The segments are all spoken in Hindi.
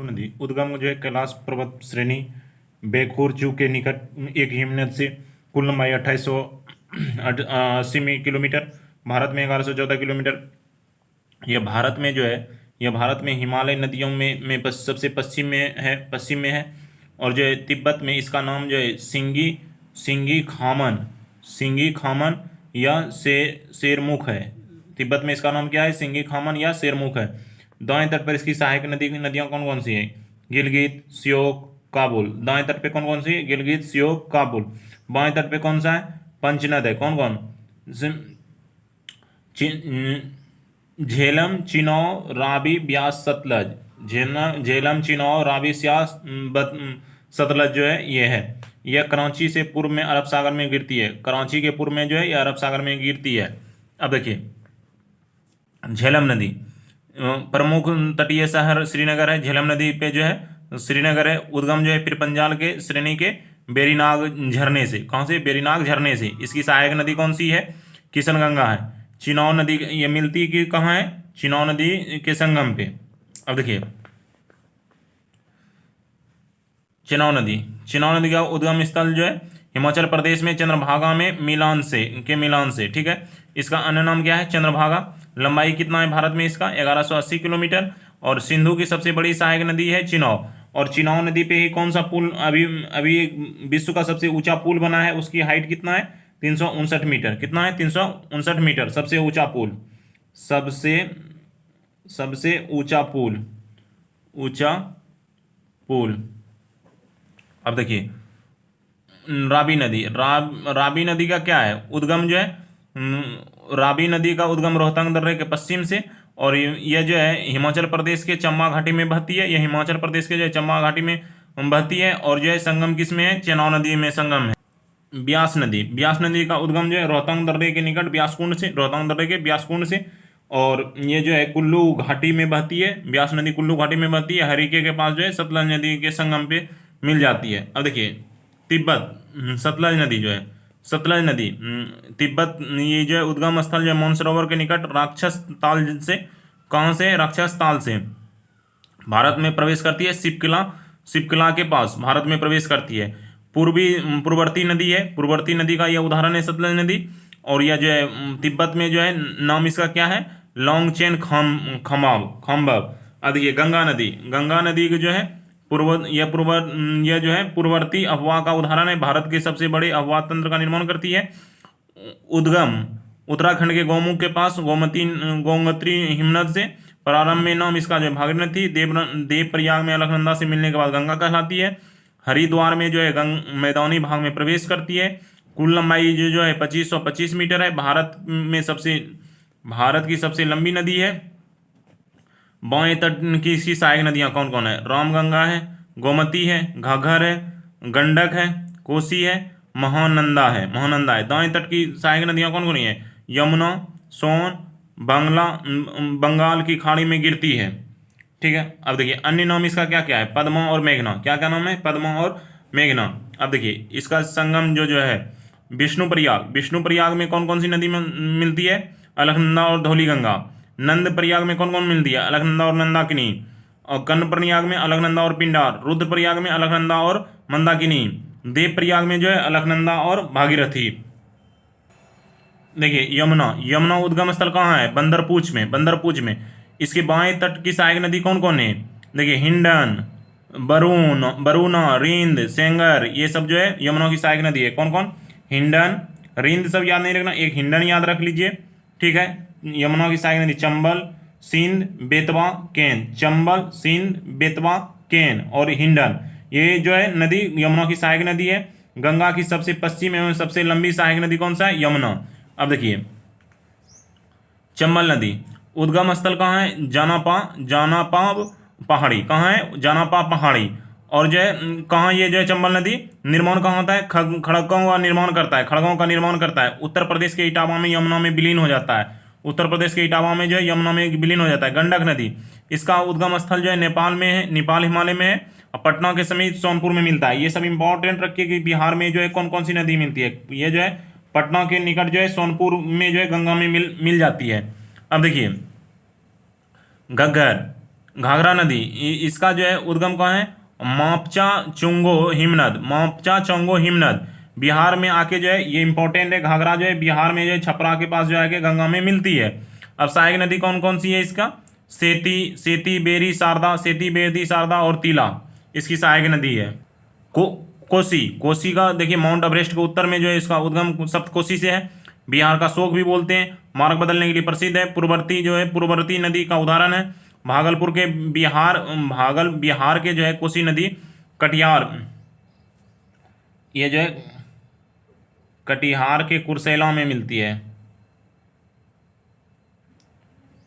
नदी उद्गम जो है कैलाश पर्वत श्रेणी बेखोरचू के निकट एक हिमनद से। कुल लंबाई 2880 किलोमीटर। भारत में 1114 किलोमीटर। यह भारत में जो है, यह भारत में हिमालय नदियों में सबसे पश्चिम में है। और जो है तिब्बत में इसका नाम जो है सिंगी खामन या शेरमुख है। तिब्बत में इसका नाम क्या है? सिंगी खामन या शेरमुख है। दाएं तट पर इसकी सहायक नदियां कौन कौन सी है? गिलगित, श्योक, काबुल। दाएं तट पे कौन कौन सी है? गिलगित, श्योक, काबुल। बाएं तट पे कौन सा है? पंचनद है। कौन कौन? झेलम, चिनाव, रावी, ब्यास, सतलज। झेलम, चिनाव, रावी, सतलज जो है ये है। यह कराची से पूर्व में अरब सागर में गिरती है। कराची के पूर्व में जो है यह अरब सागर में गिरती है। अब देखिए झेलम नदी, प्रमुख तटीय शहर श्रीनगर है। झेलम नदी पे जो है श्रीनगर है। उद्गम जो है फिर पंजाल के श्रेणी के बेरीनाग झरने से। कहाँ से? बेरीनाग झरने से। इसकी सहायक नदी कौन सी है? किशनगंगा है। चिनाव नदी ये मिलती कि कहाँ है? चिनाव नदी के संगम पे। अब देखिए चिनाव नदी का उद्गम स्थल जो है हिमाचल प्रदेश में चंद्रभागा में मिलान से। ठीक है। इसका अन्य नाम क्या है? चंद्रभागा। लंबाई कितना है भारत में इसका? 1180 किलोमीटर। और सिंधु की सबसे बड़ी सहायक नदी है चिनाव। और चिनाव नदी पे ही कौन सा पुल अभी अभी विश्व का सबसे ऊंचा पुल बना है? उसकी हाइट कितना है? 359 मीटर। कितना है? 359 मीटर। सबसे ऊंचा पुल, सबसे ऊंचा पुल। अब देखिए रावी नदी का क्या है उद्गम जो है? रावी नदी का उद्गम रोहतांग दर्रे के पश्चिम से। और यह जो है हिमाचल प्रदेश के चंबा घाटी में बहती है। यह हिमाचल प्रदेश के जो है चंबा घाटी में बहती है। और जो है संगम किस में है? चेनाब नदी में संगम है। ब्यास नदी का उद्गम जो है रोहतांग दर्रे के निकट रोहतांग दर्रे के ब्यास कुंड से। और ये जो है कुल्लू घाटी में बहती है। ब्यास नदी कुल्लू घाटी में बहती है। हरिके के पास जो है सतलज नदी के संगम पे मिल जाती है। अब देखिए तिब्बत, सतलज नदी तिब्बत, ये जो है उद्गम स्थल जो है मानसरोवर के निकट राक्षस ताल से। कहाँ से? राक्षस ताल से भारत में प्रवेश करती है। सिपकिला के पास भारत में प्रवेश करती है। पूर्ववर्ती नदी का यह उदाहरण है सतलज नदी। और यह जो है तिब्बत में जो है नाम इसका क्या है? लोंगचेन खम्बब। अब देखिए गंगा नदी की जो है यह जो है पूर्ववर्ती अफवाह का उदाहरण है। भारत के सबसे बड़े अफवाह तंत्र का निर्माण करती है। उद्गम उत्तराखंड के गौमुख के पास गोमती हिमनद से। प्रारंभ में नाम इसका जो है भागीरथी। देव प्रयाग में अलकनंदा से मिलने के बाद गंगा कहलाती है। हरिद्वार में जो है मैदानी भाग में प्रवेश करती है। कुल लंबाई जो है 2525 मीटर है। भारत की सबसे लंबी नदी है। बाएं तट की इसकी सहायक नदियां कौन कौन है? रामगंगा है, गोमती है, घाघर है, गंडक है, कोसी है, महानंदा है। दाएं तट की सहायक नदियां कौन कौन है? यमुना, सोन, बंगाल की खाड़ी में गिरती है। ठीक है। अब देखिए अन्य नाम इसका क्या क्या है? पद्मा और मेघना। क्या क्या नाम है? पद्मा और मेघना। अब देखिए इसका संगम जो है विष्णुप्रयाग में कौन कौन सी नदी में मिलती है? अलकनंदा और धौलीगंगा। नंद प्रयाग में कौन कौन मिलती है? अलकनंदा और नंदाकिनी। और कर्णप्रयाग में अलकनंदा और पिंडार। रुद्रप्रयाग में अलकनंदा और मंदाकिनी। देव प्रयाग में जो है अलकनंदा और भागीरथी। देखिए यमुना उद्गम स्थल कहाँ है? बंदरपूछ में। इसके बाएं तट की सहायक नदी कौन कौन है? देखिए हिंडन, बरूना, रिंद, सेंगर, ये सब जो है यमुना की सहायक नदी है। कौन कौन? हिंडन, रिंद सब याद नहीं रखना, एक हिंडन याद रख लीजिए। ठीक है। यमुना की सहायक नदी चंबल, सिंध, बेतवा, केन। चंबल, सिंध, बेतवा, केन और हिंडन, ये जो है नदी यमुना की सहायक नदी है। गंगा की सबसे पश्चिम एवं सबसे लंबी सहायक नदी कौन सा है? यमुना। अब देखिए चंबल नदी उद्गम स्थल कहाँ है? जानापा पहाड़ी। कहाँ है? जानापा पहाड़ी। और जो है कहाँ ये जो है चंबल नदी निर्माण कहाँ होता है? खड़गों का निर्माण करता है। उत्तर प्रदेश के इटावा में यमुना में विलीन हो जाता है। विलीन हो जाता है। गंडक नदी इसका उद्गम स्थल जो है नेपाल में है, नेपाल हिमालय में है। और पटना के समीप सोनपुर में मिलता है। ये सब इंपॉर्टेंट रखिए कि बिहार में जो है कौन कौन सी नदी मिलती है। ये जो है पटना के निकट जो है सोनपुर में जो है गंगा में मिल जाती है। अब देखिए घग्गर घाघरा नदी इसका जो है उद्गम कहाँ है? मापचा चुंगो हिमनद, मापचा चुंगो हिमनद बिहार में आके जो है, ये इंपॉर्टेंट है, घाघरा जो है बिहार में जो है छपरा के पास जो है कि गंगा में मिलती है। अब सहायक नदी कौन कौन सी है इसका? सेती, सेती बेरी शारदा, सेती बेरी शारदा और तिला इसकी सहायक नदी है। को कोसी, कोसी का देखिए माउंट एवरेस्ट के उत्तर में जो है इसका उद्गम सप्त कोसी से है। बिहार का शोक भी बोलते हैं, मार्ग बदलने के लिए प्रसिद्ध है। पूर्ववर्ती जो है पूर्ववर्ती नदी का उदाहरण है। भागलपुर के बिहार के जो है कोसी नदी कटिहार, ये जो है कटिहार के कुर्सेला में मिलती है,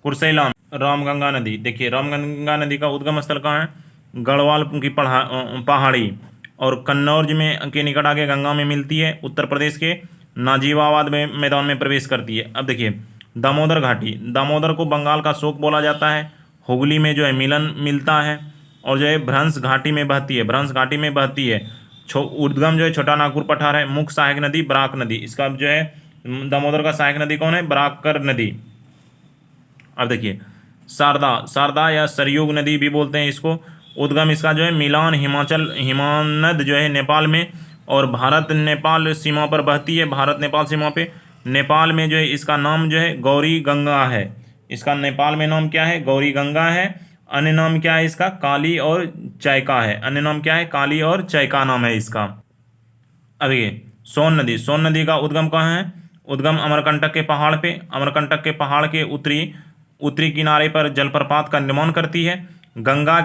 कुर्सेला में। रामगंगा नदी, देखिए रामगंगा नदी का उद्गम स्थल कहाँ है? गढ़वाल की पहाड़ी और कन्नौज में के निकट आके गंगा में मिलती है। उत्तर प्रदेश के नाजीबाबाद में मैदान में प्रवेश करती है। अब देखिए दामोदर घाटी, दामोदर को बंगाल का शोक बोला जाता है। हुगली में जो है मिलन मिलता है और जो है भ्रंश घाटी में बहती है, भ्रंश घाटी में बहती है। उद्गम जो है छोटा नागपुर पठार है। मुख्य सहायक नदी बराक नदी, इसका जो है दामोदर का सहायक नदी कौन है? बराकर नदी। अब देखिए शारदा, शारदा या सरयुग नदी भी बोलते हैं इसको। उद्गम इसका जो है मिलान हिमाचल, हिमानद जो है नेपाल में और भारत नेपाल सीमा पर बहती है, भारत नेपाल सीमा पे। नेपाल में जो है इसका नाम जो है गौरी गंगा है, इसका नेपाल में नाम क्या है? गौरी गंगा है। अन्य नाम क्या है इसका? काली और चैका है। अन्य नाम क्या है? काली और चैका नाम है इसका। अब ये सोन नदी, सोन नदी का उद्गम कहाँ है? उद्गम अमरकंटक के पहाड़ पे, अमरकंटक के पहाड़ के उत्तरी किनारे पर जलप्रपात का निर्माण करती है। गंगा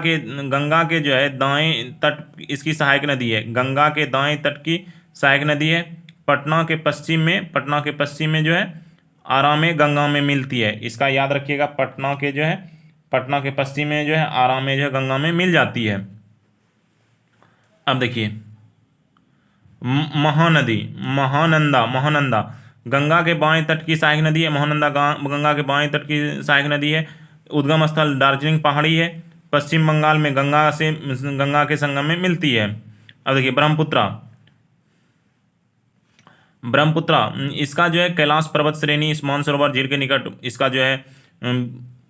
के जो है दाएं तट इसकी सहायक नदी है, गंगा के दाएं तट की सहायक नदी है। पटना के पश्चिम में जो है आरा में गंगा में मिलती है, इसका याद रखिएगा। पटना के पश्चिम में जो है आरा में जो है गंगा में मिल जाती है। अब देखिए महानदी, महानंदा गंगा के बाएं तट की सहायक नदी है। महानंदा गंगा के बाएं तट की सहायक नदी है। उद्गम स्थल दार्जिलिंग पहाड़ी है। पश्चिम बंगाल में गंगा के संगम में मिलती है। अब देखिए ब्रह्मपुत्रा इसका जो है कैलाश पर्वत श्रेणी इस मानसरोवर झील के निकट इसका जो है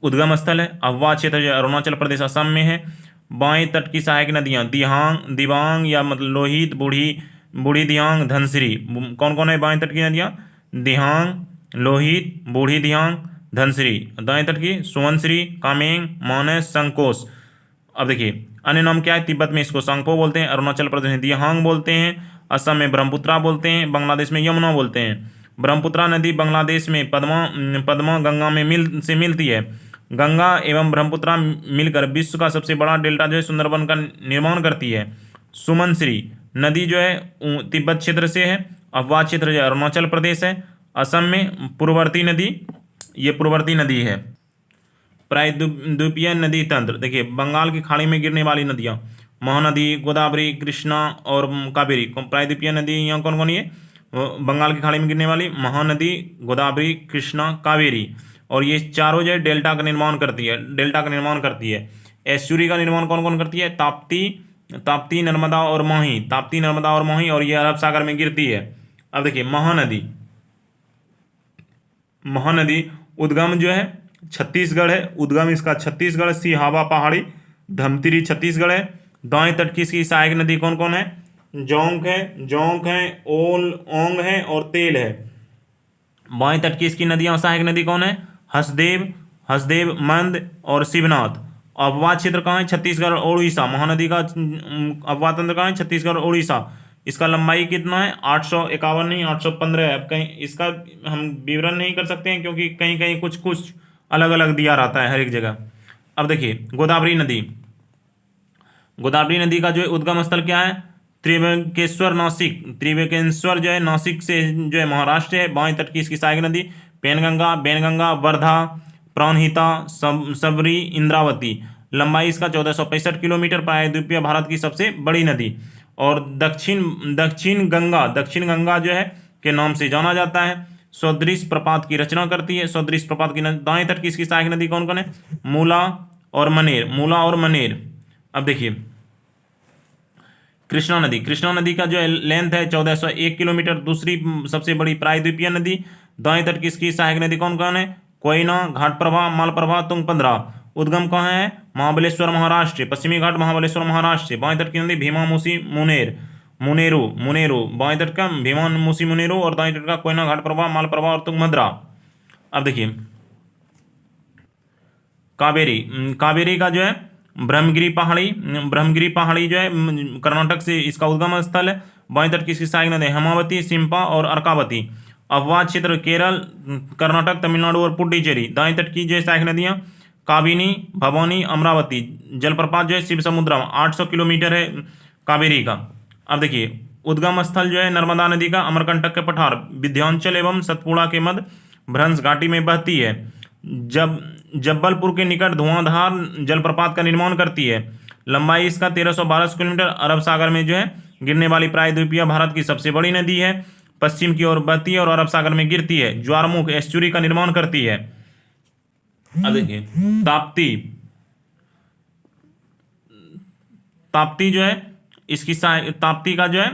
उद्गम स्थल है। अहवा क्षेत्र जो अरुणाचल प्रदेश असम में है। बाएं तट की सहायक नदियाँ दिबांग या मतलब लोहित, बूढ़ी दियांग, धनसिरी। कौन कौन है बाएं तट की नदियाँ? दिहांग, लोहित, बूढ़ी दियांग, धनसिरी। दाएं तट की सुवनसिरी, कामेंग, मानस, संकोस। अब देखिए अन्य नाम क्या है? तिब्बत में इसको सांगपो बोलते हैं, अरुणाचल प्रदेश में दिहांग बोलते हैं, असम में ब्रह्मपुत्रा बोलते हैं, बांग्लादेश में यमुना बोलते हैं। ब्रह्मपुत्रा नदी बांग्लादेश में पद्मा गंगा में मिलती है। गंगा एवं ब्रह्मपुत्रा मिलकर विश्व का सबसे बड़ा डेल्टा जो है सुंदरबन का निर्माण करती है। सुमनश्री नदी जो है तिब्बत क्षेत्र से है। अफवाह क्षेत्र जो अरुणाचल प्रदेश है। असम में पूर्ववर्ती नदी, ये पूर्ववर्ती नदी है। प्रायद्वीपीय नदी तंत्र, देखिए बंगाल की खाड़ी में गिरने वाली नदियाँ महानदी, गोदावरी, कृष्णा और कावेरी। प्रायद्वीपीय नदी यहाँ कौन कौन है? बंगाल की खाड़ी में गिरने वाली महानदी, गोदावरी, कृष्णा, कावेरी। और ये चारों जो है डेल्टा का निर्माण करती है। एस्चुरी का निर्माण कौन कौन करती है? ताप्ती, नर्मदा और माही, और ये अरब सागर में गिरती है। अब देखिए महानदी उद्गम जो है छत्तीसगढ़ है। उद्गम इसका छत्तीसगढ़, सिहावा पहाड़ी, धमतरी छत्तीसगढ़ है। दाएं तट की इसकी सहायक नदी कौन कौन है? जोंक है, ओंग है और तेल है। बाएं तट की इसकी नदियां सहायक नदी कौन है? हसदेव, मंद और शिवनाथ। अफवाह क्षेत्र कहाँ है? छत्तीसगढ़ और उड़ीसा। महानदी का अफवाह तंत्र कहाँ है? छत्तीसगढ़ और उड़ीसा। इसका लंबाई कितना है? 851 नहीं 815 है। अब कहीं इसका हम विवरण नहीं कर सकते हैं क्योंकि कहीं कहीं कुछ अलग अलग दिया रहता है हर एक जगह। अब देखिए गोदावरी नदी का जो है उद्गम स्थल क्या है? त्रिवेंकेश्वर जो है नासिक से जो है महाराष्ट्र है। बाएं तट की इसकी सहायक नदी बेनगंगा, वर्धा, प्राणहिता, सबरी, इंद्रावती। लंबाई इसका 1465 किलोमीटर। प्रायद्वीपीय भारत की सबसे बड़ी नदी। और दक्षिण गंगा जो है के नाम से जाना जाता है। सदृश प्रपात की रचना करती है। सदृश प्रपात की दाएं तट की इसकी सहायक नदी कौन कौन है? मूला और मनेर। अब देखिए कृष्णा नदी का जो है लेंथ है 1401 किलोमीटर। दूसरी सबसे बड़ी प्रायद्वीपीय नदी। दाएं तट की इसकी सहायक नदी कौन कौन है? कोयना, घाटप्रभा, मालप्रभा, तुंगभद्रा। उद्गम कहाँ है? महाबलेश्वर महाराष्ट्र, पश्चिमी घाट महाबलेश्वर महाराष्ट्र, बाएं तट की नदी भीमा मूसी मुनेर मुनेरू मुनेरू, बाएं तट का भीमा मूसी मुनेरू और दाएं तट का कोयना घाट प्रवाह मालप्रभा और तुंगभद्रा। अब देखिए कावेरी, कावेरी का जो है ब्रह्मगिरी पहाड़ी जो है कर्नाटक से इसका उद्गम स्थल है। बाएं तट की इसकी सहायक नदी हेमावती, सिम्पा और अर्कावती। अववाद क्षेत्र केरल, कर्नाटक, तमिलनाडु और पुडुचेरी। दाएं तट की जो है सहायक नदियां काबिनी, भवानी, अमरावती। जलप्रपात जो है शिव समुद्रम, 800 किलोमीटर है कावेरी का। अब देखिए उद्गम स्थल जो है नर्मदा नदी का अमरकंटक के पठार विंध्याचल एवं सतपुड़ा के मध्य भ्रंश घाटी में बहती है। जब जब्बलपुर के निकट धुआंधार जलप्रपात का निर्माण करती है। लंबाई इसका 1312 किलोमीटर। अरब सागर में जो है गिरने वाली प्रायद्वीपीय भारत की सबसे बड़ी नदी है। पश्चिम की ओर बहती है और अरब सागर में गिरती है। ज्वारमुख एस्चुरी का निर्माण करती है। अब देखिए ताप्ती, ताप्ती जो है इसकी ताप्ती का जो है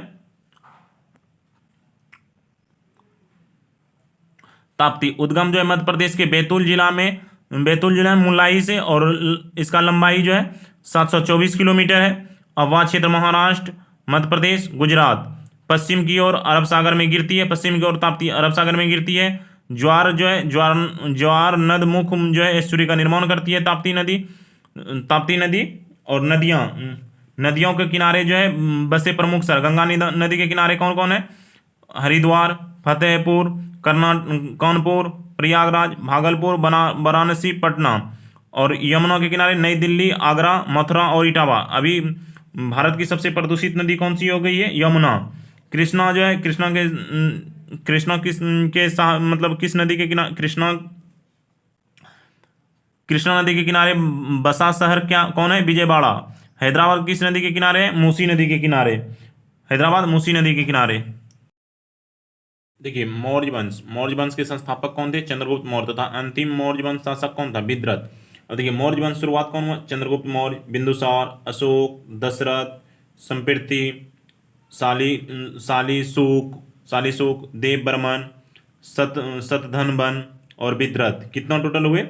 ताप्ती उद्गम जो है मध्य प्रदेश के बैतूल जिला में मुलाई से और इसका लंबाई जो है 724 किलोमीटर है। अववाद क्षेत्र महाराष्ट्र, मध्य प्रदेश, गुजरात। पश्चिम की ओर अरब सागर में गिरती है। पश्चिम की ओर ताप्ती अरब सागर में गिरती है। ज्वार जो है ज्वार नद मुख जो है एस्चुरी का निर्माण करती है ताप्ती नदी। और नदियों के किनारे जो है बसे प्रमुख शहर गंगा नदी के किनारे कौन कौन है? हरिद्वार, फतेहपुर, कानपुर, प्रयागराज, भागलपुर, वाराणसी, पटना। और यमुना के किनारे नई दिल्ली, आगरा, मथुरा और इटावा। अभी भारत की सबसे प्रदूषित नदी कौन सी हो गई है? यमुना। कृष्णा जो है मतलब किस नदी के किनारे? कृष्णा नदी के किनारे बसा शहर क्या कौन है? विजयवाड़ा। हैदराबाद किस नदी के किनारे है? मूसी नदी के किनारे। हैदराबाद मूसी नदी के किनारे। देखिए मौर्य वंश के संस्थापक कौन थे? चंद्रगुप्त मौर्य। तथा अंतिम मौर्य वंश शासक कौन था? विद्रथ। और देखिए मौर्य वंश शुरुआत कौन हुआ? चंद्रगुप्त मौर्य, बिंदुसार, अशोक, दशरथ, संपृति, सालीशुक, देव बर्मन, शतधनवन और विद्रथ। कितना टोटल हुए?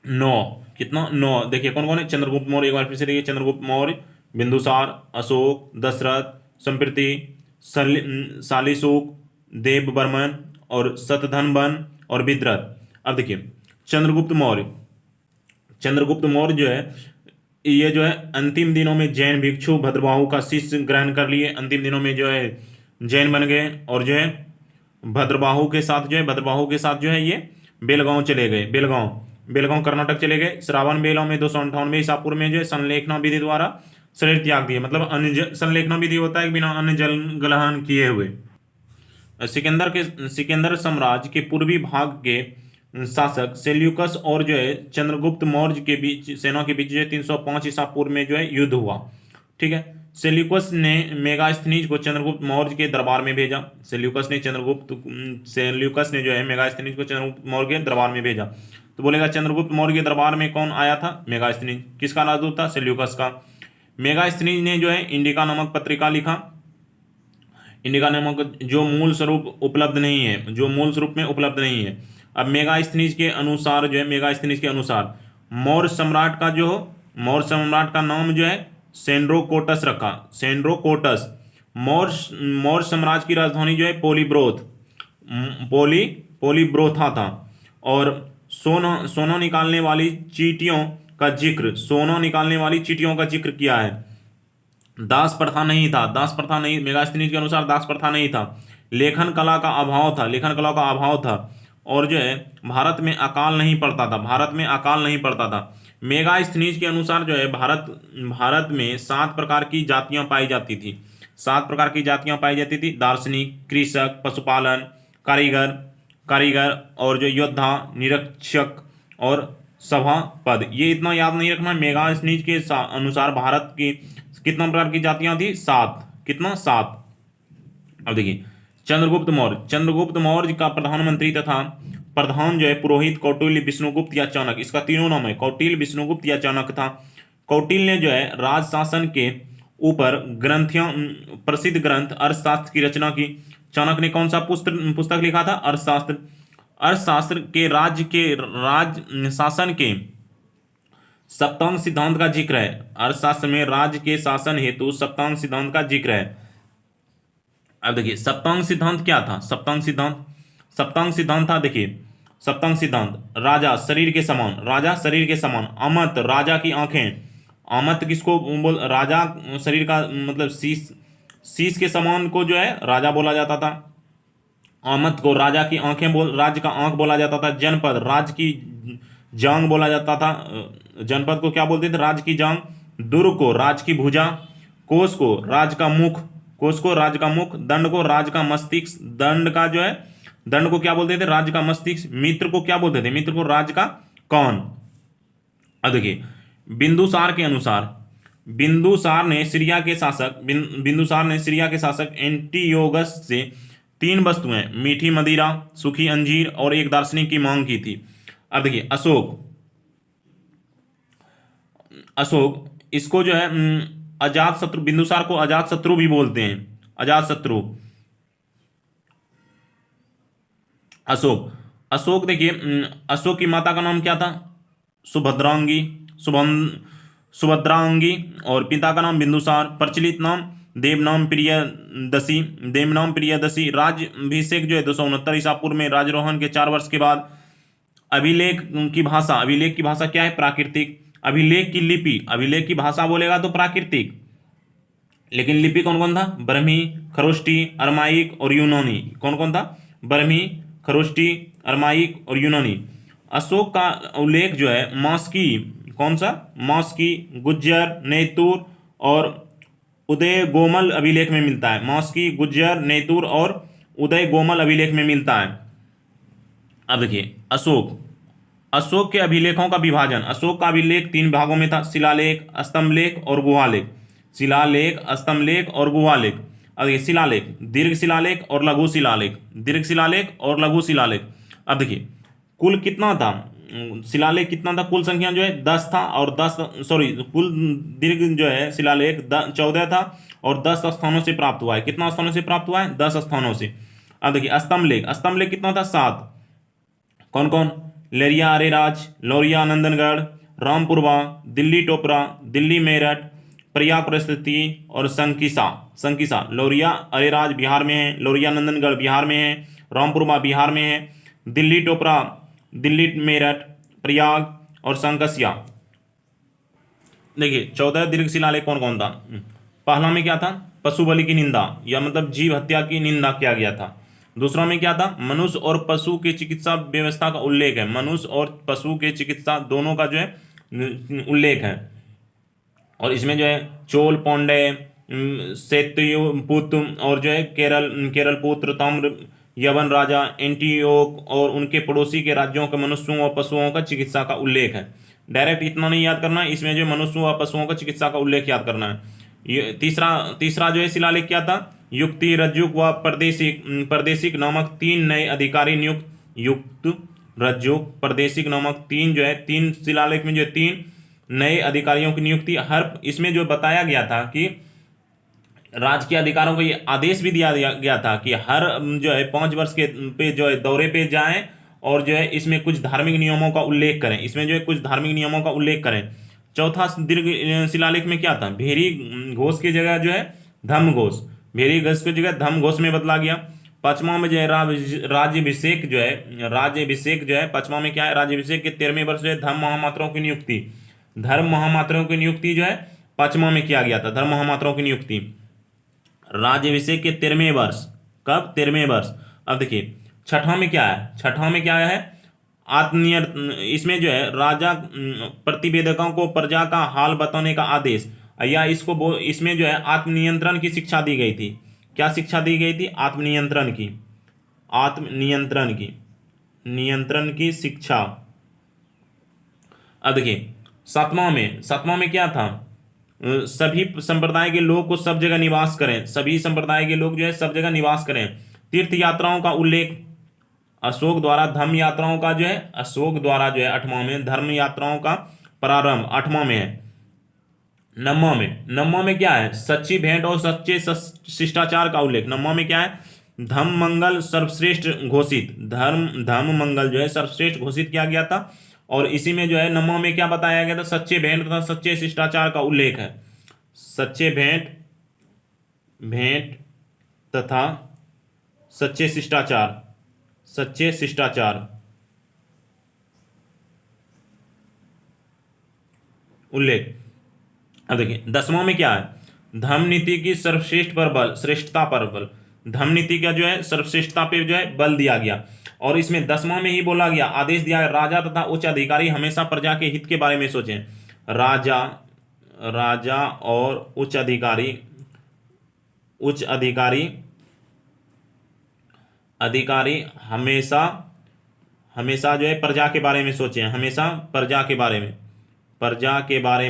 9। कितना? 9। देखिए कौन कौन है? चंद्रगुप्त मौर्य, एक बार फिर से देखिए, चंद्रगुप्त मौर्य, बिंदुसार, अशोक, दशरथ, संपृति, सालीशुक, देव बर्मन और शतधनवन और विद्रथ। अब देखिए चंद्रगुप्त मौर्य जो है ये जो है अंतिम दिनों में जैन भिक्षु भद्रबाहु का शिष्य ग्रहण कर लिए। अंतिम दिनों में जो है जैन बन गए और जो है भद्रबाहु के साथ जो है ये बेलगांव चले गए। बेलगांव कर्नाटक चले गए। श्रावण बेला में 298 ईसा पूर्व में जो है संलेखना विधि द्वारा शरीर त्याग दिए। मतलब अन्य संलेखना विधि होता है बिना अन्य जल ग्रहण किए हुए। सिकंदर साम्राज्य के पूर्वी भाग के शासक सेल्यूकस और जो है चंद्रगुप्त मौर्य के बीच सेना के बीच जो है 305 ईसा पूर्व में जो है युद्ध हुआ। ठीक है। सेल्यूकस ने मेगास्थनीज को चंद्रगुप्त मौर्य के दरबार में भेजा। सेल्यूकस ने जो है मेगास्थनीज को चंद्रगुप्त मौर्य के दरबार में भेजा। तो बोलेगा चंद्रगुप्त मौर्य के दरबार में कौन आया था? मेगास्थनीज। किसका राजदूत था? सेल्यूकस का। मेगास्थनीज ने जो है इंडिका नामक पत्रिका लिखा। इंडिका नामक जो मूल स्वरूप में उपलब्ध नहीं है। अब मेगास्थनीज के अनुसार मौर्य सम्राट का नाम जो है सेंड्रोकोटस रखा। मौर्य साम्राज्य की राजधानी जो है पोलीब्रोथा था। और सोना निकालने वाली चीटियों का जिक्र किया है। दास प्रथा नहीं, मेगास्थनीज के अनुसार दास प्रथा नहीं था। लेखन कला का अभाव था। और जो है भारत में अकाल नहीं पड़ता था। मेगास्थनीज के अनुसार जो है भारत में 7 प्रकार की जातियां पाई जाती थी। दार्शनिक, कृषक, पशुपालन, कारीगर और जो योद्धा, निरीक्षक और सभापद। ये इतना याद नहीं रखना। मेगास्थनीज के अनुसार भारत की कितना प्रकार की जातियां थी? 7। अब देखिए चंद्रगुप्त मौर्य का प्रधानमंत्री तथा प्रधान जो है पुरोहित कौटिल्य, विष्णुगुप्त या चाणक्य। इसका तीनों नाम है, कौटिल्य, विष्णुगुप्त या चाणक्य था। कौटिल्य ने जो है राज शासन के ऊपर प्रसिद्ध ग्रंथ अर्थशास्त्र की रचना की। चाणक्य ने कौन सा पुस्तक लिखा था? अर्थशास्त्र के राज शासन के सप्तांग सिद्धांत का जिक्र है। अर्थशास्त्र में राज्य के शासन हेतु सप्तांग सिद्धांत का जिक्र है। अब देखिए सप्तांग सिद्धांत क्या था। सप्तांग सिद्धांत था, देखिए सप्तांग सिद्धांत, राजा शरीर के समान, राजा शरीर के समान, अमत राजा की आंखें, अमत किसको बोल, राजा शरीर का मतलब शीश, शीश के समान को जो है राजा बोला जाता था। अमत को राजा की आंखें बोल, राज्य का आंख बोला जाता था। जनपद राज्य की जांग बोला जाता था। जनपद को क्या बोलते थे, राज्य की जांग। दुर्ग को राज्य की भुजा। कोष को राज्य का मुख, कोष को राज्य का मुख। दंड को राज्य का मस्तिष्क, दंड का जो है, दंड को क्या बोलते थे, राज्य का मस्तिष्क। मित्र को क्या बोलते थे, मित्र को राज्य का कौन। अब देखिए बिंदुसार के अनुसार, बिंदुसार ने सीरिया के शासक एंटियोगस से 3 वस्तुएं, मीठी मदिरा, सूखी अंजीर और एक दार्शनिक की मांग की थी। अब देखिए अशोक इसको जो है अजात शत्रु, बिंदुसार को अजात शत्रु भी बोलते हैं, अजात शत्रु। अशोक देखिए अशोक की माता का नाम क्या था, सुभद्रांगी, सुभद्रांगी, और पिता का नाम बिंदुसार। प्रचलित नाम देवनाम प्रियदसी। राज्याभिषेक जो है 269 ईसा पूर्व में, राजरोहण के 4 वर्ष के बाद। अभिलेख की भाषा क्या है, प्राकृतिक। अभिलेख की भाषा बोलेगा तो प्राकृतिक, लेकिन लिपि कौन कौन था, ब्रह्मी, खरोष्टी, अरमाइक और यूनानी। कौन कौन था, ब्रह्मी, खरोष्टी, अरमाइक और यूनानी। अशोक का उल्लेख जो है मास्की, कौन सा, मास्की, गुज्जर, नेतुर और उदय गोमल अभिलेख में मिलता है। मास्की, गुज्जर, नेतुर और उदय गोमल अभिलेख में मिलता है। अब देखिए अशोक के अभिलेखों का विभाजन। अशोक का अभिलेख 3 भागों में था, शिलालेख, स्तंभलेख और गुहालेख। शिलालेख, स्तंभलेख और गुहालेख। अब देखिए शिलालेख, दीर्घ शिलालेख और लघु शिलालेख, दीर्घ शिलालेख और लघु शिलालेख। अब देखिए कुल कितना था, शिलालेख कितना था, कुल संख्या जो है 10 था, और 10 सॉरी कुल दीर्घ जो है शिलालेख 14 था और 10 स्थानों से प्राप्त हुआ है। कितना स्थानों से प्राप्त हुआ है, 10 स्थानों से। अब देखिए स्तंभलेख कितना था, 7। कौन कौन, लेरिया अरेराज, लौरिया नंदनगढ़, रामपुरवा, दिल्ली टोपरा, दिल्ली मेरठ, प्रयाग परिस्थिति और संकिसा। लौरिया अरेराज बिहार में है, लौरिया नंदनगढ़ बिहार में है, रामपुरवा बिहार में है, दिल्ली टोपरा, दिल्ली मेरठ, प्रयाग और संकसिया। देखिए 14 दीर्घ शिलालेख कौन कौन था। पहला में क्या था, पशु बलि की निंदा, या मतलब जीव हत्या की निंदा किया गया था। दूसरा में क्या था, मनुष्य और पशु की चिकित्सा व्यवस्था का उल्लेख है। मनुष्य और पशु के चिकित्सा दोनों का जो है उल्लेख है। और इसमें जो है चोल, पांडे, सेत्युपुत और जो है केरल पुत्र, ताम्र, यवन राजा, एंटियोक और उनके पड़ोसी के राज्यों के मनुष्यों और पशुओं का चिकित्सा का उल्लेख है। डायरेक्ट इतना नहीं याद करना है, इसमें जो मनुष्यों और पशुओं का चिकित्सा का उल्लेख याद करना है। ये तीसरा जो है शिलालेख क्या था, युक्ति, रज्जुक व परदेशिक नामक 3 नए अधिकारी नियुक्त। युक्त, रज्जुक, परदेशिक नामक 3 जो है 3 शिलालेख में जो है 3 नए अधिकारियों की नियुक्ति। हर इसमें जो बताया गया था कि राज्य के अधिकारों को ये आदेश भी दिया गया था कि हर जो है 5 वर्ष के पे जो है दौरे पे जाएं, और जो है इसमें कुछ धार्मिक नियमों का उल्लेख करें, इसमें जो है कुछ धार्मिक नियमों का उल्लेख करें। चौथा दीर्घ शिलालेख में क्या था, भेरी घोष की जगह जो है धम्म घोष, भेरी घोष की जगह धम्म घोष में बदला गया। पांचवा में जो है राज्याभिषेक जो है पांचवा में क्या है, राज्याभिषेक के 13वें वर्ष जो है धर्म महामात्रों की नियुक्ति, जो है पांचवा में किया गया था। धर्म महामात्रों की नियुक्ति राज्याभिषेक के 13वें वर्ष, कब, 13वें वर्ष। अब देखिए छठवां में क्या है, इसमें जो है राजा प्रतिवेदकों को प्रजा का हाल बताने का आदेश, या इसमें जो है आत्मनियंत्रण की शिक्षा दी गई थी। क्या शिक्षा दी गई थी, नियंत्रण की शिक्षा। अब देखिए सातवां में क्या था, सभी संप्रदाय के लोग को सब जगह निवास करें, सभी संप्रदाय के लोग जो है सब जगह निवास करें। तीर्थ यात्राओं का उल्लेख, अशोक द्वारा धर्म यात्राओं का जो है 8वां में धर्म यात्राओं का प्रारंभ 8वां में है। 9वां में क्या है, सच्ची भेंट और सच्चे शिष्टाचार का उल्लेख। 9वां में क्या है, धम्म मंगल सर्वश्रेष्ठ घोषित, धर्म मंगल जो है सर्वश्रेष्ठ घोषित किया गया था। और इसी में जो है 9वां में क्या बताया गया था, सच्चे भेंट तथा सच्चे शिष्टाचार का उल्लेख है। सच्चे भेंट तथा सच्चे शिष्टाचार उल्लेख। अब देखिए 10वां में क्या है, धर्म नीति की श्रेष्ठता पर बल। धर्म नीति का जो है सर्वश्रेष्ठता पे जो है बल दिया गया। और इसमें 10वां में ही बोला गया, आदेश दिया है, राजा तथा उच्च अधिकारी हमेशा प्रजा के हित के बारे में सोचें। राजा और उच्च अधिकारी हमेशा जो है प्रजा के बारे में सोचें। हमेशा प्रजा के बारे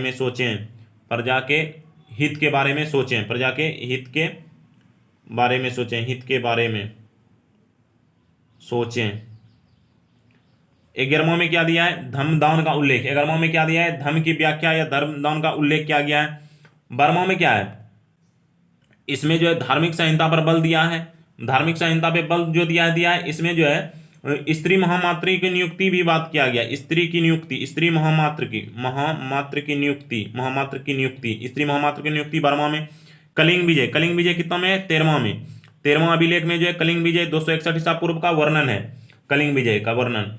में सोचें। प्रजा के हित के बारे में सोचें। प्रजा के हित के बारे में सोचें। 11वां में क्या दिया है, धर्म दान का उल्लेख। 11वां में क्या दिया है, धर्म की व्याख्या या धर्म दान का उल्लेख किया गया है। 12वां में क्या है, इसमें जो है धार्मिक संहिता पर बल दिया है। धार्मिक संहिता पे बल जो दिया है इसमें जो है स्त्री महामात्री की नियुक्ति भी बात किया गया। स्त्री महामात्र की नियुक्ति स्त्री महामात्र की नियुक्ति 12वां में। कलिंग विजय कितना में, 13वां में। 13वां अभिलेख में जो है कलिंग विजय 261 ईसा पूर्व का वर्णन है। कलिंग विजय का वर्णन।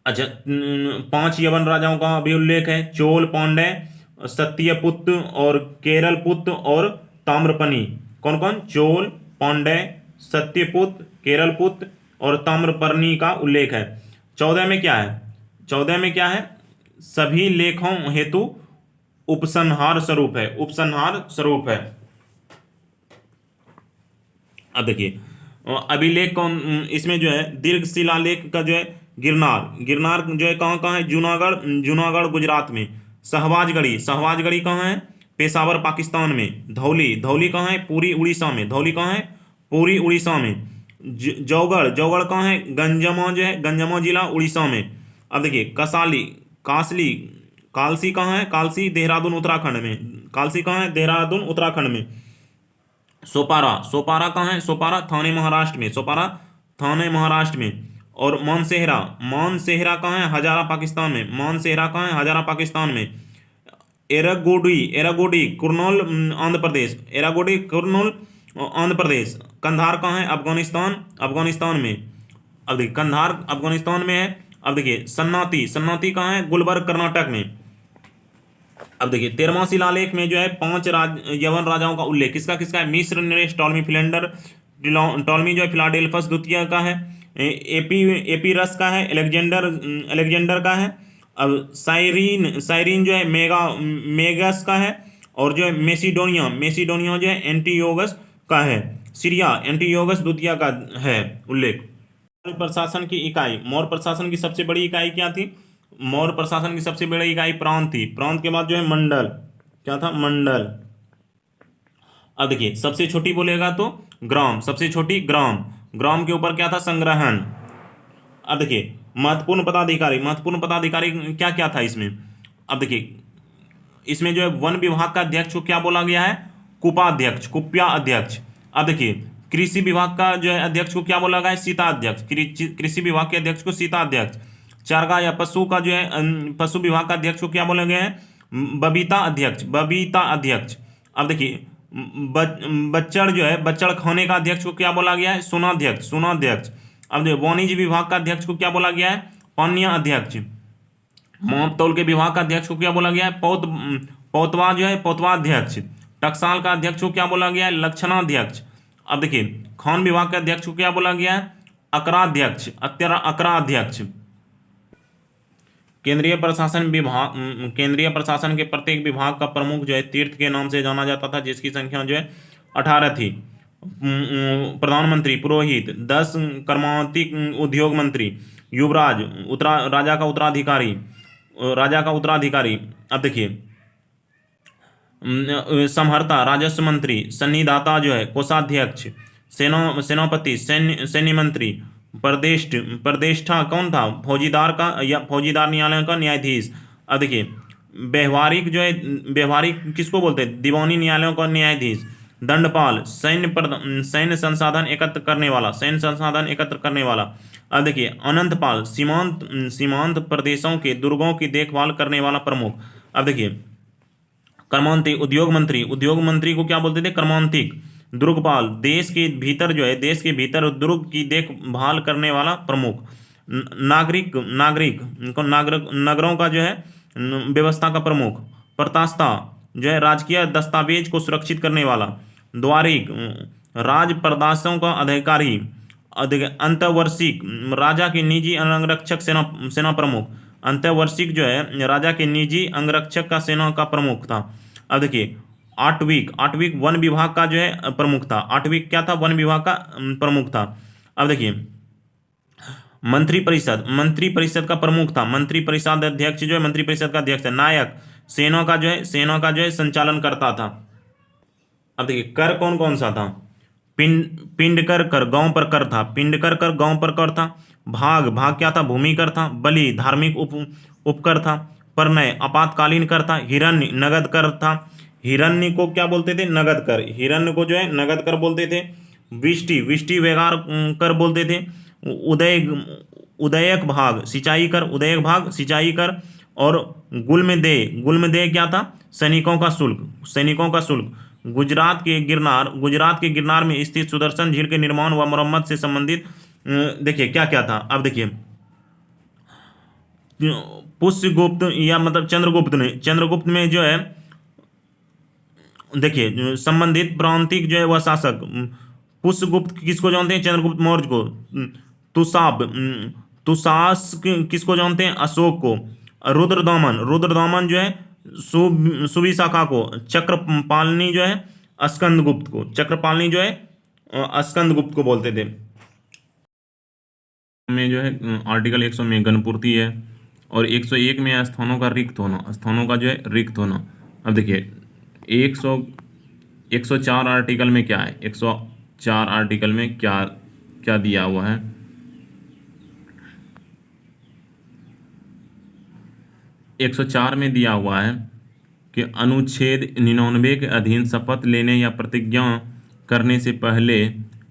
अच्छा 5 यवन राजाओं का भी उल्लेख है, चोल, पांड्य, सत्यपुत्र और केरलपुत्र और ताम्रपनी। कौन कौन, चोल, पांड्य, सत्यपुत्र, केरलपुत्र और ताम्रपर्णी का उल्लेख है। 14 में क्या है, सभी लेखों हेतु उपसंहार स्वरूप है। अब देखिए अभिलेख कौन, इसमें जो है दीर्घ शिलालेख का जो है गिरनार जो है कहाँ है, जूनागढ़ गुजरात में। सहवाजगढ़ी कहाँ है, पेशावर पाकिस्तान में। धौली कहाँ है, पूरी उड़ीसा में। जौगढ़ कहाँ है, गंजमा जिला उड़ीसा में। अब देखिए कालसी कहाँ है, कालसी देहरादून उत्तराखंड में। सोपारा कहाँ है, सोपारा थाने महाराष्ट्र में। और मानसेहरा कहाँ है, हजारा पाकिस्तान में। एरागोडी कुर्नूल आंध्र प्रदेश। कंधार कहाँ है, अफगानिस्तान में। अब देखिए कंधार अफगानिस्तान में है। अब देखिए सन्नाती कहाँ है, गुलबर्ग कर्नाटक में। अब देखिए 13वां शिलालेख में जो है 5 यवन राजाओं का उल्लेख किसका है, मिस्र, नरेश, टॉलमी, टॉलमी जो है फिलाडेल्फस द्वितीय का है। एपीरस का है, अलेक्जेंडर का है। अब साइरीन जो है मेगस का है। और जो है मेसिडोनिया जो है एंटीयोगस का है। सीरिया एंटीयोगस द्वितीय का है उल्लेख। प्रशासन की इकाई, मौर्य प्रशासन की सबसे बड़ी इकाई क्या थी, मौर्य प्रशासन की सबसे बड़ी इकाई प्रांत थी। प्रांत के बाद जो है मंडल, क्या था, मंडल। अब देखिए सबसे छोटी बोलेगा तो ग्राम, सबसे छोटी ग्राम के ऊपर क्या था, संग्रहण। अब देखिए महत्वपूर्ण पदाधिकारी क्या क्या था इसमें। अब देखिए इसमें जो है वन विभाग का अध्यक्ष को क्या बोला गया है, कुप्या अध्यक्ष। अब देखिए कृषि विभाग का जो है अध्यक्ष को क्या बोला गया है, सीता अध्यक्ष। कृषि विभाग के अध्यक्ष को सीता अध्यक्ष। चारगाह या पशु का जो है पशु विभाग का अध्यक्ष को क्या बोला गया है, बबीता अध्यक्ष। अब देखिए बच्चड़ जो है बच्चड़ खाने का अध्यक्ष को क्या बोला गया है, सुनाध्यक्ष। अब देखिए वाणिज्य विभाग का अध्यक्ष को क्या बोला गया है, पान्या अध्यक्ष। माप तौल के विभाग का अध्यक्ष को क्या बोला गया है, पौतवा जो है पौतवाध्यक्ष। टकसाल का अध्यक्ष को क्या बोला गया है, लक्षणाध्यक्ष। अब देखिए खान विभाग के अध्यक्ष को क्या बोला गया है, अकराध्यक्ष। केंद्रीय प्रशासन के प्रत्येक विभाग का प्रमुख जो है तीर्थ के नाम से जाना जाता था, जिसकी संख्या जो है 18 थी। प्रधानमंत्री, पुरोहित, 10 कर्मांतिक उद्योग मंत्री, युवराज, राजा का उत्तराधिकारी। अब देखिए समहर्ता राजस्व मंत्री, सन्निधाता जो है कोषाध्यक्ष, सेनापति, सैन्य मंत्री, प्रदेष्टा कौन था, फौजीदार न्यायालय का न्यायाधीश। अब देखिए व्यवहारिक किसको बोलते हैं, दीवानी न्यायालयों का न्यायाधीश। दंडपाल, सैन्य संसाधन एकत्र करने वाला, सैन्य संसाधन एकत्र करने वाला। अब देखिए, अनंतपाल, सीमांत प्रदेशों के दुर्गों की देखभाल करने वाला प्रमुख। अब देखिए, कर्मांतिक, उद्योग मंत्री को क्या बोलते थे, कर्मांतिक। दुर्गपाल, देश के भीतर जो है, देश के भीतर दुर्ग की देखभाल करने वाला प्रमुख। नागरिक नागरिक नगरों का जो है व्यवस्था का प्रमुख। प्रतास्ता, जो है राजकीय दस्तावेज को सुरक्षित करने वाला। द्वारिक, राज प्रदासों का अधिकारी। अंतवर्षिक, राजा के निजी अंगरक्षक, सेना प्रमुख। अंतवर्षिक जो है राजा के निजी अंगरक्षक का सेना का प्रमुख था। अब देखिए, आठवीं वन विभाग का जो है प्रमुख था। आठवीं क्या था, वन विभाग का प्रमुख था। अब देखिए, मंत्री परिषद का प्रमुख था। मंत्री परिषद अध्यक्ष जो है मंत्री परिषद का अध्यक्ष है। नायक, सेना का जो है संचालन करता था। अब देखिए, कर कौन कौन सा था, पिंड कर गांव पर कर था, पिंड कर गांव पर कर था। भाग क्या था, भूमि कर था। बलि, धार्मिक उपकर था। प्रणय, आपातकालीन कर था। हिरण्य, नगद कर था। हिरण्य को क्या बोलते थे, नगद कर। हिरण्य को जो है नगद कर बोलते थे। विष्टि व्यवहार कर बोलते थे। उदय उदयक भाग, सिंचाई कर, उदयक भाग सिंचाई कर। और गुल्मदेय क्या था, सैनिकों का शुल्क। गुजरात के गिरनार में स्थित सुदर्शन झील के निर्माण व मरम्मत से संबंधित देखिए क्या क्या था। अब देखिए, पुष्यगुप्त या मतलब चंद्रगुप्त में जो है देखिए संबंधित प्रांतिक जो है वह शासक। पुष्यगुप्त किसको जानते हैं, चंद्रगुप्त मौर्य को। तुषास किसको जानते हैं, अशोक को। रुद्रदामन जो है सुविशाखा को। चक्रपालनी जो है स्कंदगुप्त को। चक्रपालनी जो है स्कंदगुप्त को बोलते थे। में जो है आर्टिकल 100 में गणपूर्ति है, और 101 में स्थानों का रिक्त होना, स्थानों का जो है रिक्त होना। अब देखिए, 104 आर्टिकल में क्या है, 104 आर्टिकल में क्या क्या दिया हुआ है। 104 में दिया हुआ है कि अनुच्छेद 99 के अधीन शपथ लेने या प्रतिज्ञा करने से पहले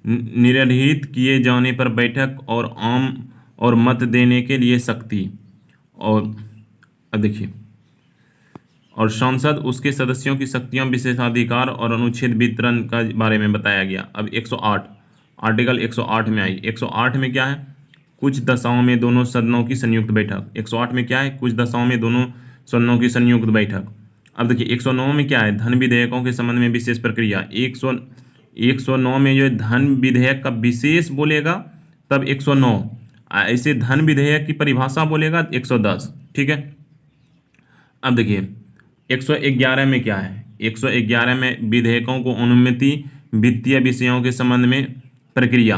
निर्धारित किए जाने पर बैठक और मत देने के लिए शक्ति। और अब देखिए, और सांसद, उसके सदस्यों की शक्तियां, विशेषाधिकार और अनुच्छेद वितरण का बारे में बताया गया। अब 108 आर्टिकल 108 में आई। 108 में क्या है, कुछ दशाओं में दोनों सदनों की संयुक्त बैठक। 108 में क्या है, कुछ दशाओं में दोनों सदनों की संयुक्त बैठक। अब देखिए, 109 में क्या है, धन विधेयकों के संबंध में विशेष प्रक्रिया। 109 में जो है धन विधेयक का विशेष बोलेगा तब 109, ऐसे धन विधेयक की परिभाषा बोलेगा 110। ठीक है। अब देखिए, 111 में क्या है, 111 में विधेयकों को अनुमति, वित्तीय विषयों के संबंध में प्रक्रिया।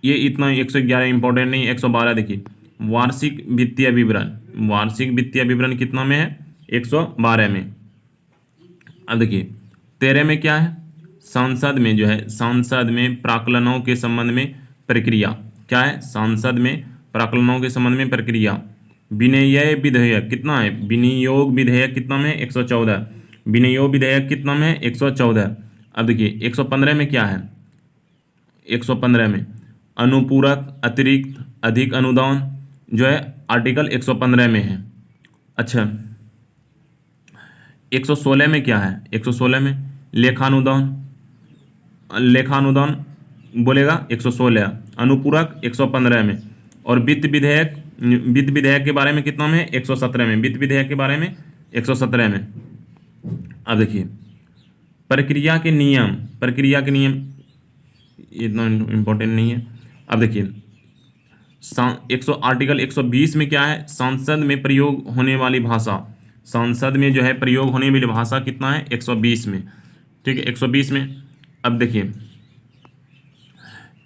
ये इतना 111 इंपॉर्टेंट नहीं। 112 देखिए, वार्षिक वित्तीय विवरण। वार्षिक वित्तीय विवरण कितना में है, 112 में। अब देखिए, 13 में क्या है, सांसद में जो है, सांसद में प्राक्कलनों के संबंध में प्रक्रिया। क्या है, सांसद में प्राक्कलनों के संबंध में प्रक्रिया। विनियोग विधेयक कितना है, विनियोग विधेयक कितना में, 114। विनियोग विधेयक कितना में, 114। अब देखिए, 115 में क्या है, 115 में अनुपूरक, अतिरिक्त, अधिक अनुदान जो है आर्टिकल 115 में है। अच्छा, 116 में क्या है, 116 में लेखानुदान बोलेगा 116, अनुपूरक 115 में। और वित्त विधेयक के बारे में कितना में, 117 में। वित्त विधेयक के बारे में 117 में। अब देखिए, प्रक्रिया के नियम इतना इम्पोर्टेंट नहीं है। अब देखिए, आर्टिकल 120 में क्या है, संसद में प्रयोग होने वाली भाषा। संसद में जो है प्रयोग होने वाली भाषा कितना है, 120 में। ठीक है, 120 में। अब देखिए,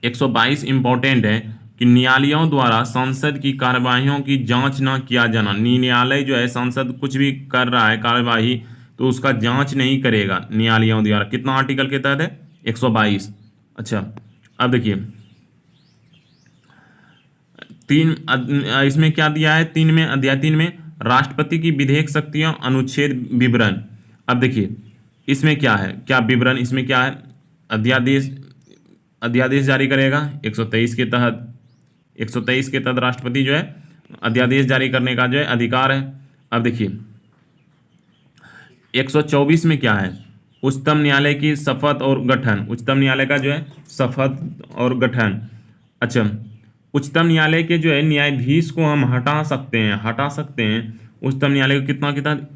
122 इंपॉर्टेंट है कि न्यायालयों द्वारा संसद की कार्यवाहियों की जांच न किया जाना। न्यायालय जो है, संसद कुछ भी कर रहा है कार्यवाही तो उसका जांच नहीं करेगा न्यायालयों द्वारा। कितना आर्टिकल के तहत है, 122। अच्छा, अब देखिए, इसमें क्या दिया है, अध्याय 3 में राष्ट्रपति की विधेयक शक्तियां, अनुच्छेद विवरण। अब देखिए, इसमें क्या है, क्या विवरण इसमें क्या है, अध्यादेश, अध्यादेश जारी करेगा 123 के तहत। 123 के तहत राष्ट्रपति जो है अध्यादेश जारी करने का जो है अधिकार है। अब देखिए 124 में क्या है, उच्चतम न्यायालय की शपथ और गठन, उच्चतम न्यायालय का जो है शपथ और गठन। अच्छा, उच्चतम न्यायालय के जो है न्यायाधीश को हम हटा सकते हैं, हटा सकते हैं उच्चतम न्यायालय को कितना के तहत,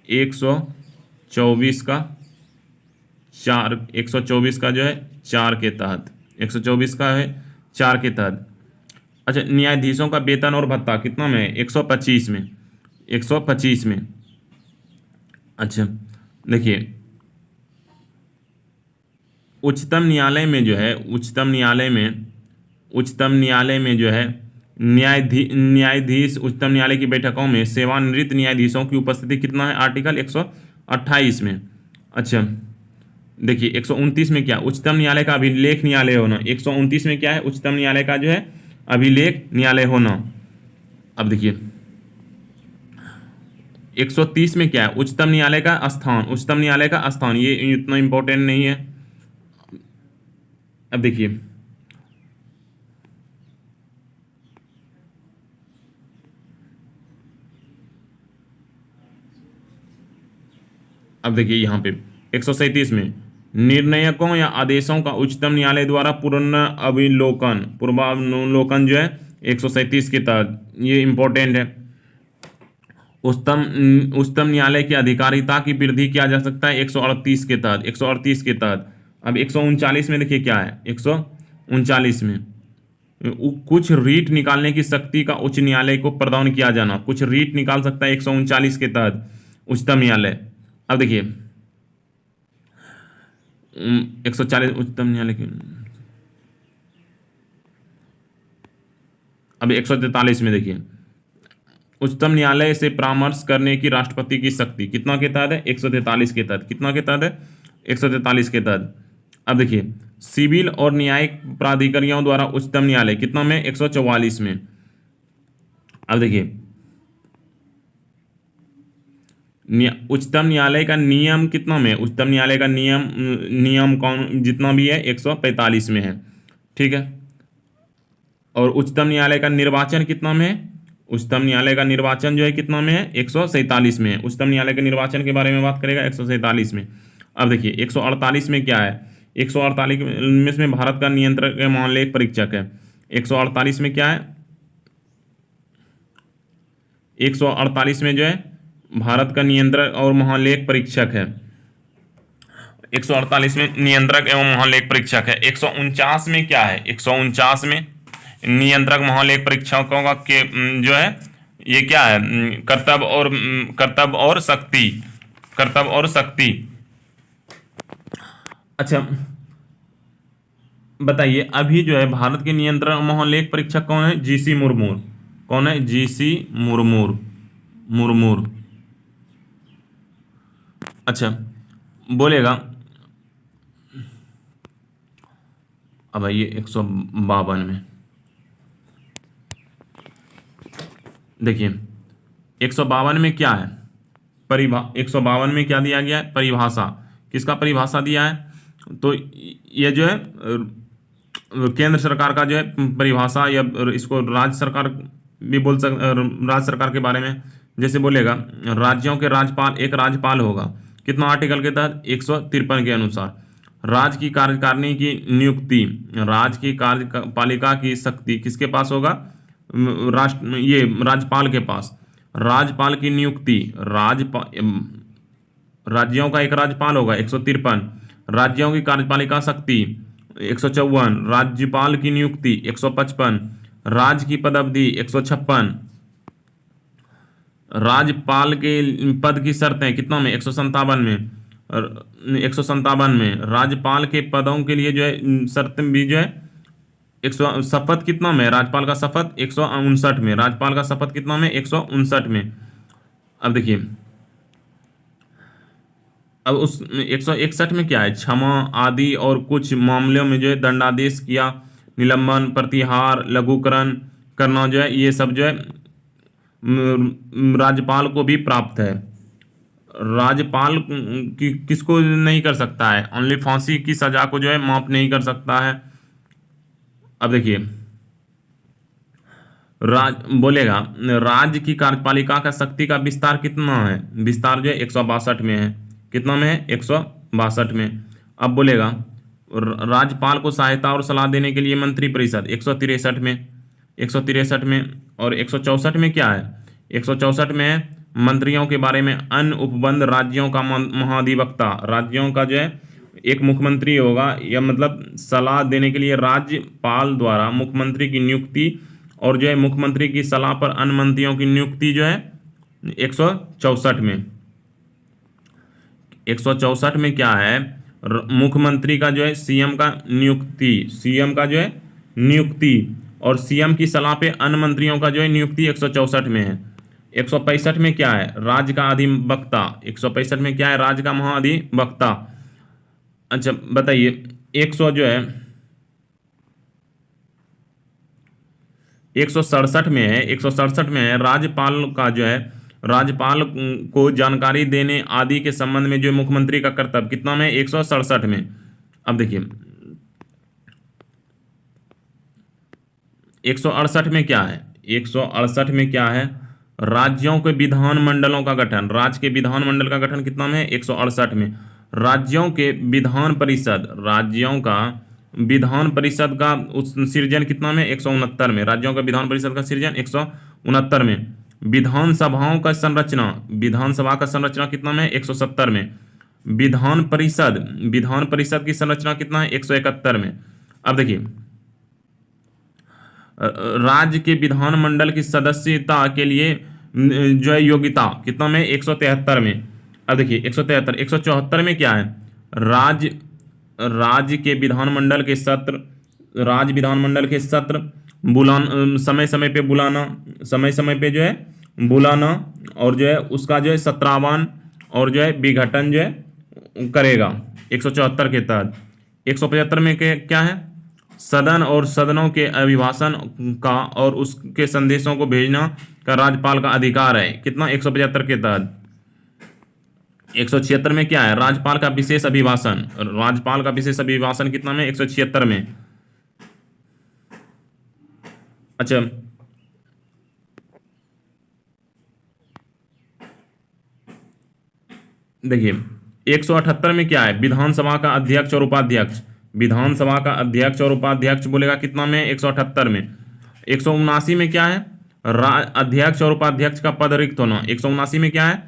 124 का 4, 124 का जो है 4 के तहत, 124 का है 4 के तहत। अच्छा, न्यायाधीशों का वेतन और भत्ता कितना में है, 125 में, 125 में। अच्छा देखिए उच्चतम न्यायालय में जो है, उच्चतम न्यायालय में, उच्चतम न्यायालय में जो है न्यायाधीश उच्चतम न्यायालय की बैठकों में सेवानिवृत्त न्यायाधीशों की उपस्थिति कितना है, आर्टिकल 128 में। अच्छा देखिए 129 में क्या, उच्चतम न्यायालय का अभिलेख न्यायालय होना, 129 में क्या है, उच्चतम न्यायालय का जो है अभिलेख न्यायालय होना। अब देखिए 130 में क्या है, उच्चतम न्यायालय का स्थान, उच्चतम न्यायालय का स्थान, ये इतना इंपॉर्टेंट नहीं है। अब देखिए अब देखिए यहाँ पे 137 में निर्णयकों या आदेशों का उच्चतम न्यायालय द्वारा पुनर्अवलोकन, पूर्वावलोकन जो है 137 के तहत, ये इंपॉर्टेंट है। उच्चतम न्यायालय की अधिकारिता की वृद्धि किया जा सकता है 138 के तहत, 138 के तहत। अब 139 में देखिए क्या है, 139 में कुछ रीट निकालने की शक्ति का उच्च न्यायालय को प्रदान किया जाना, कुछ रीट निकाल सकता है 139 के तहत उच्चतम न्यायालय। अब देखिए 140 उच्चतम न्यायालय की, अब 143 में देखिए उच्चतम न्यायालय से परामर्श करने की राष्ट्रपति की शक्ति कितना के तहत है, 143 के तहत, कितना के तहत है, 143 के तहत। अब देखिए सिविल और न्यायिक प्राधिकारियों द्वारा उच्चतम न्यायालय कितना में, 144 में। अब देखिए उच्चतम न्यायालय का नियम कितना में, उच्चतम न्यायालय का नियम कौन जितना भी है 145 में है, ठीक है। और उच्चतम न्यायालय का निर्वाचन कितना में है, उच्चतम न्यायालय का निर्वाचन जो है कितना में है, 147 में है। उच्चतम न्यायालय के निर्वाचन के बारे में बात करेगा 147 में। अब देखिए 148 में क्या है, 148 में भारत का नियंत्रक महालेख परीक्षक है। 148 में क्या है, 148 में जो है भारत का नियंत्रक और महालेख परीक्षक है, 148 में नियंत्रक एवं महालेख परीक्षक है। 149 में क्या है, 149 में नियंत्रक महालेख परीक्षकों का के जो है ये क्या है, कर्तव्य और शक्ति, कर्तव्य और शक्ति। अच्छा बताइए अभी जो है भारत के नियंत्रक महालेख परीक्षक कौन है, जीसी मुर्मू। कौन है, जीसी मुर्मू, मुर्मू। अच्छा बोलेगा अब आइए 152 में देखिए 152 में क्या है, 152 में क्या दिया गया है, परिभाषा, किसका परिभाषा दिया है, तो ये जो है केंद्र सरकार का जो है परिभाषा, या इसको राज्य सरकार भी बोल राज्य सरकार के बारे में जैसे बोलेगा राज्यों के राज्यपाल, एक राज्यपाल होगा कितना आर्टिकल के तहत, 153 के अनुसार। राज्य की कार्यकारिणी की नियुक्ति, राज्य की कार्यपालिका की शक्ति किसके पास होगा, ये राज्यपाल के पास। राज्यपाल की नियुक्ति, राज्यों का एक राज्यपाल होगा 153। राज्यों की कार्यपालिका शक्ति 154। राज्यपाल की नियुक्ति 155। राज्य की पदावधि 156। राज्यपाल के पद की शर्तें कितना में, 157 में, 157 में। राज्यपाल के पदों के लिए जो है शर्तें भी जो है शपथ कितना में, राज्यपाल का शपथ 159 में, राज्यपाल का शपथ कितना में, 159 में। अब देखिए अब उस 161 में क्या है, क्षमा आदि और कुछ मामलों में जो है दंडादेश किया, निलंबन, प्रतिहार, लघुकरण करना जो है ये सब जो है राज्यपाल को भी प्राप्त है। राज्यपाल किसको नहीं कर सकता है? ओनली फांसी की सजा को जो है माफ नहीं कर सकता है। अब देखिए, राज बोलेगा राज्य की कार्यपालिका का शक्ति का विस्तार कितना है? विस्तार जो है 162 में है। कितना में है? 162 में। अब बोलेगा राज्यपाल को सहायता और सलाह देने के लिए मंत्रिपरिषद 163 में। 163 में। और 164 में क्या है? 164 में है मंत्रियों के बारे में अन्य उपबंध राज्यों का महाधिवक्ता। राज्यों का जो है एक मुख्यमंत्री होगा, या मतलब सलाह देने के लिए राज्यपाल द्वारा मुख्यमंत्री की नियुक्ति, और जो है मुख्यमंत्री की सलाह पर अन्य मंत्रियों की नियुक्ति जो है 164 में। 164 में क्या है? मुख्यमंत्री का जो है सीएम का नियुक्ति, सीएम का जो है नियुक्ति, और सीएम की सलाह पे अन्य मंत्रियों का जो है नियुक्ति 164 में है। 165 में क्या है? राज्य का अधिवक्ता। 165 में क्या है? राज्य का महाधिवक्ता। अच्छा बताइए, 100 जो है 167 में है। 167 में है राज्यपाल का जो है, राज्यपाल को जानकारी देने आदि के संबंध में जो मुख्यमंत्री का कर्तव्य। कितना में? 167 में। अब देखिए 168 में क्या है? 168 में क्या है? राज्यों के विधानमंडलों का गठन। राज्य के विधानमंडल का गठन कितना में? 168 में। राज्यों के विधान परिषद, राज्यों का विधान परिषद का सृजन कितना में? 169 में। राज्यों का विधान परिषद का सृजन 169 में। विधानसभाओं का संरचना, विधानसभा का संरचना कितना में? 170 में। विधान परिषद, विधान परिषद की संरचना कितना है? 171 में। अब देखिए राज्य के विधानमंडल की सदस्यता के लिए जो है योग्यता कितना में? 173 में। अब देखिए 173, 174 में क्या है? राज्य, राज्य के विधानमंडल के सत्र, राज्य विधानमंडल के सत्र बुलाना, समय समय पे बुलाना, समय समय पे जो है बुलाना, और जो है उसका जो है सत्रावन और जो है विघटन जो है करेगा 174 के तहत। 175 में क्या है? सदन और सदनों के अभिभाषण का और उसके संदेशों को भेजना का राज्यपाल का अधिकार है। कितना? 175 के तहत। 176 में क्या है? राज्यपाल का विशेष अभिभाषण, राज्यपाल का विशेष अभिभाषण कितना में? 176 में। अच्छा देखिए 178 में क्या है? विधानसभा का अध्यक्ष और उपाध्यक्ष। विधानसभा का अध्यक्ष और उपाध्यक्ष बोलेगा कितना में? 178 में। 179 में क्या है? अध्यक्ष और उपाध्यक्ष का पद रिक्त होना। 179 में क्या है?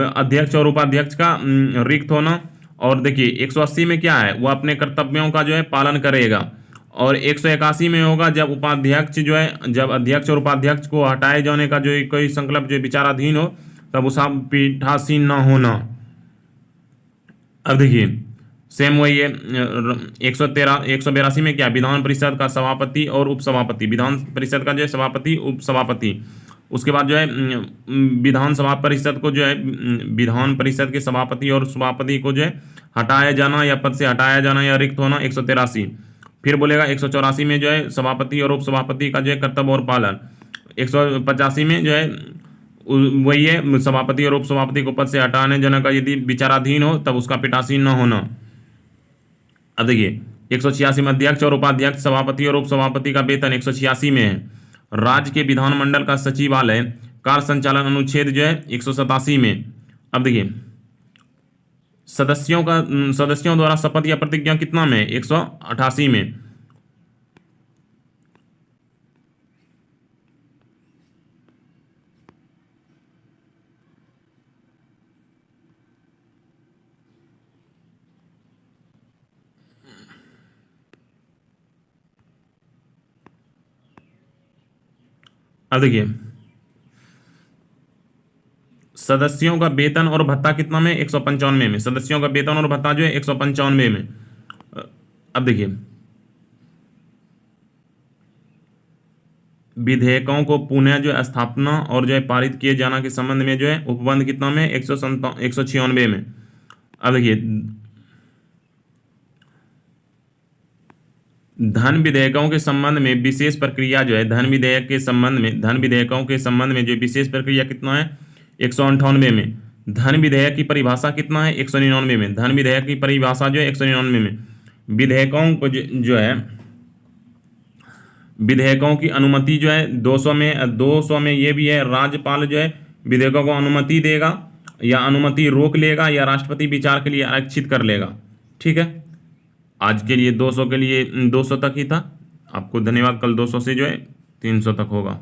अध्यक्ष और उपाध्यक्ष का रिक्त होना। और देखिए 180 में क्या है? वो अपने कर्तव्यों का जो है पालन करेगा। और 181 में होगा जब उपाध्यक्ष जो है, जब अध्यक्ष और उपाध्यक्ष को हटाए जाने का जो कोई संकल्प जो विचाराधीन हो, तब उसका पीठासीन न होना। अब देखिए सेम वही है। 113, 182 में क्या? विधान परिषद का सभापति और उपसभापति। विधान परिषद का जो है सभापति, उपसभापति। उसके बाद जो है विधानसभा परिषद को जो है, विधान परिषद के सभापति और सभापति को जो है हटाया जाना, या पद से हटाया जाना या रिक्त होना 183। फिर बोलेगा 184 में जो है सभापति और उपसभापति का जो है कर्तव्य और पालन। 185 में जो है वही है सभापति और उपसभापति को पद से हटाने जाने का यदि विचाराधीन हो, तब उसका पीठासीन न होना। अब देखिए 186 में अध्यक्ष और उपाध्यक्ष, सभापति और उपसभापति का वेतन 186 में है। राज्य के विधानमंडल का सचिवालय कार्य संचालन अनुच्छेद जो है 187 में। अब देखिए सदस्यों द्वारा शपथ या प्रतिज्ञा कितना में? 188 में। अब देखिए सदस्यों का वेतन और भत्ता कितना में? 195 में। सदस्यों का वेतन और भत्ता जो है 195 में। अब देखिए विधेयकों को पुनः जो है स्थापना और जो है पारित किए जाना के संबंध में जो है उपबंध कितना में? 196 में। अब देखिए धन विधेयकों के संबंध में विशेष प्रक्रिया जो है, धन विधेयकों के संबंध में जो विशेष प्रक्रिया कितना है 198 में। धन विधेयक की परिभाषा कितना है 199 में। धन विधेयक की परिभाषा जो है 199 में। विधेयकों को जो है विधेयकों की अनुमति जो है 200 में ये भी है, राज्यपाल जो है विधेयकों को अनुमति देगा या अनुमति रोक लेगा या राष्ट्रपति विचार के लिए आरक्षित कर लेगा। ठीक है, आज के लिए 200 के लिए 200 तक ही था। आपको धन्यवाद। कल 200 से जो है 300 तक होगा।